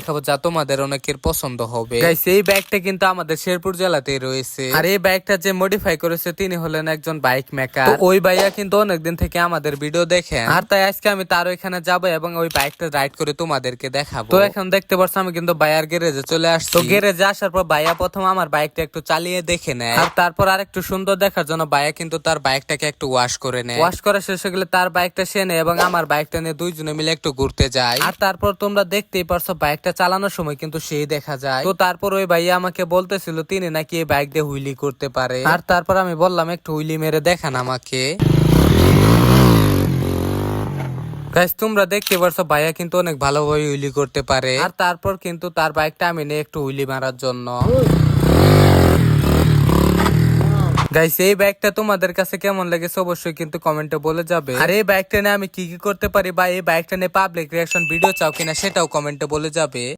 দেখাবো যা তোমাদের অনেকের পছন্দ হবে। গাইস এই বাইকটা কিন্তু আমাদের শেরপুর জেলাতেই রয়েছে। আর এই বাইকটা যে মডিফাই করেছে তিনি হলেন একজন বাইক মেকার। তো ওই ভাইয়া কিন্তু অনেকদিন থেকে আমাদের ভিডিও দেখেন, আর তাই আজকে আমি তার ওইখানে যাবো এবং ওই বাইকটা রাইড করে তোমাদেরকে দেখাবো। তো এখন দেখতে পাচ্ছ আমি কিন্তু ভাইয়ার গ্যারেজে চলে আসছি। তো গ্যারেজে আসার পর ভাইয়া প্রথম আমার বাইকটা একটু চালিয়ে দেখে নেয়, আর তারপর আর একটু সুন্দর দেখার জন্য ভাইয়া কিন্তু তার বাইকটাকে একটু ওয়াশ করে নেয়। ওয়াশ করা শেষ হয়ে গেলে তার বাইকটা সে নেয় এবং আমার বাইকটা নিয়ে দুইজনে মিলে একটু ঘুরতে যায়। আর তারপর তোমরা দেখতেই পারছো বাইকটা চালানোর সময় কিন্তু সেই দেখা যায়। তো তারপর ওই ভাইয়া আমাকে বলতেছিল তিনি নাকি এই বাইক দিয়ে হুইলি করতে পারে। আর তারপর আমি বললাম একটু হুইলি মেরে দেখান আমাকে। গাইস তোমরা দেখতে পারছো ভাইয়া কিন্তু অনেক ভালোভাবে হুইলি করতে পারে। আর তারপর কিন্তু তার বাইকটা আমি নিয়ে একটু হুইলি মারার জন্য। গাইস এই বাইকটা তোমাদের কাছে কেমন লেগেছে অবশ্যই কিন্তু কমেন্টে বলে যাবে। আর এই বাইকটা নিয়ে আমি কি কি করতে পারি বা এই বাইকটা নিয়ে পাবলিক রিঅ্যাকশন ভিডিও চাও কিনা সেটাও কমেন্টে বলে যাবে।